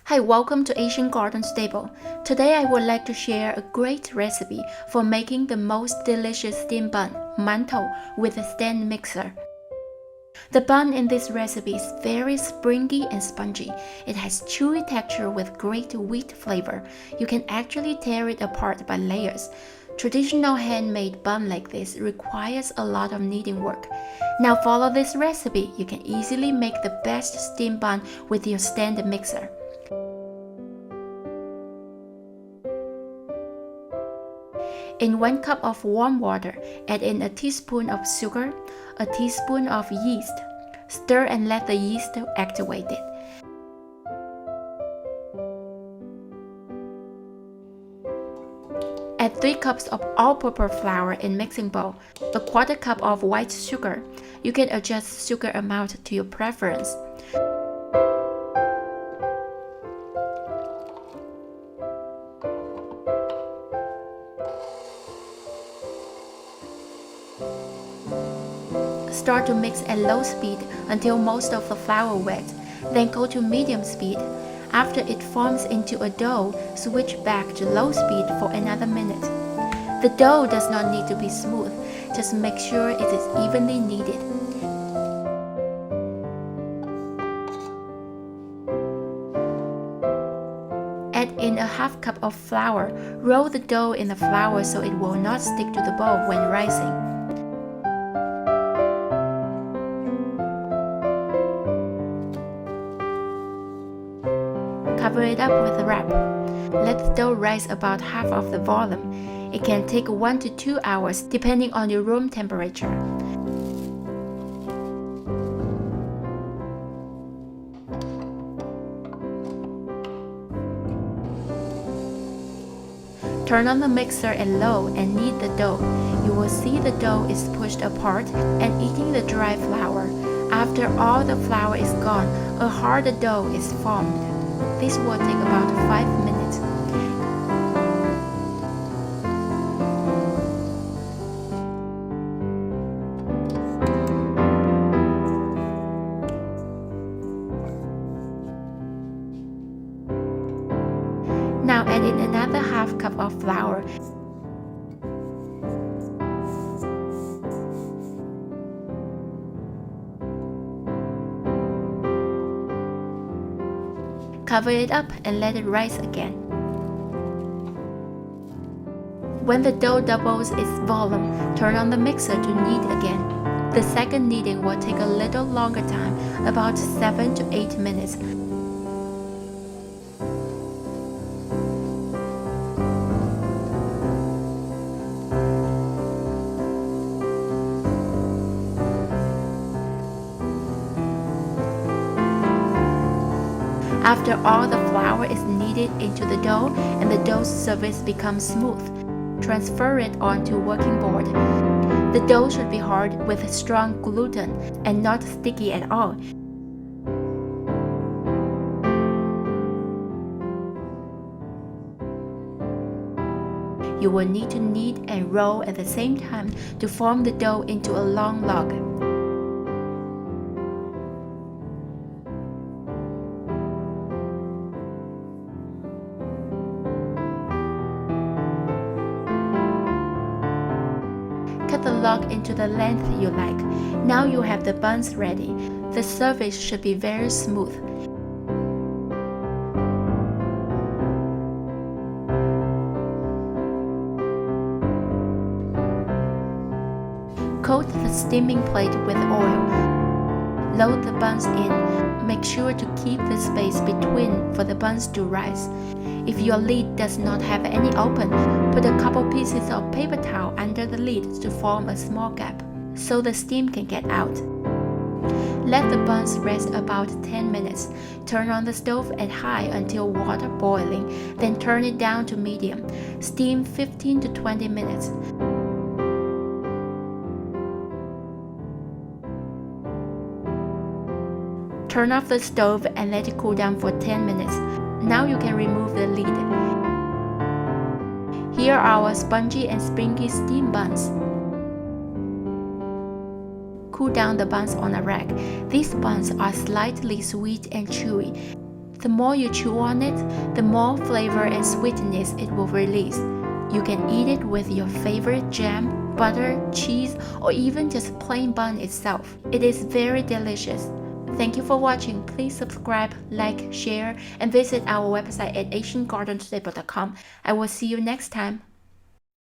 Hi, welcome to Asian Garden Stable. Today I would like to share a great recipe for making the most delicious steamed bun, mantou, with a stand mixer. The bun in this recipe is very springy and spongy. It has chewy texture with great wheat flavor. You can actually tear it apart by layers. Traditional handmade bun like this requires a lot of kneading work. Now follow this recipe. You can easily make the best steamed bun with your stand mixer. In 1 cup of warm water, add in a teaspoon of sugar, a teaspoon of yeast. Stir and let the yeast activate it. Add 3 cups of all-purpose flour in mixing bowl, a 1/4 cup of white sugar. You can adjust sugar amount to your preference. Start to mix at low speed until most of the flour wet, then go to medium speed. After it forms into a dough, switch back to low speed for another minute. The dough does not need to be smooth, just make sure it is evenly kneaded. Add in a 1/2 cup of flour. Roll the dough in the flour so it will not stick to the bowl when rising. Cover it up with a wrap. Let the dough rise about half of the volume. It can take 1 to 2 hours depending on your room temperature. Turn on the mixer at low and knead the dough. You will see the dough is pushed apart and eating the dry flour. After all the flour is gone, a harder dough is formed. This will take about 5 minutes. Now add in another 1/2 cup of flour. Cover it up and let it rise again. When the dough doubles its volume, turn on the mixer to knead again. The second kneading will take a little longer time, about 7 to 8 minutes. After all the flour is kneaded into the dough and the dough surface becomes smooth, transfer it onto working board. The dough should be hard with strong gluten and not sticky at all. You will need to knead and roll at the same time to form the dough into a long log. Cut the log into the length you like. Now you have the buns ready. The surface should be very smooth. Coat the steaming plate with oil. Load the buns in. Make sure to keep the space between for the buns to rise. If your lid does not have any open, put a couple pieces of paper towel under the lid to form a small gap, so the steam can get out. Let the buns rest about 10 minutes. Turn on the stove at high until water boiling, then turn it down to medium. Steam 15 to 20 minutes. Turn off the stove and let it cool down for 10 minutes. Now you can remove the lid. Here are our spongy and springy steamed buns. Cool down the buns on a rack. These buns are slightly sweet and chewy. The more you chew on it, the more flavor and sweetness it will release. You can eat it with your favorite jam, butter, cheese, or even just plain bun itself. It is very delicious. Thank you for watching. Please subscribe, like, share, and visit our website at asiangardenstable.com. I will see you next time.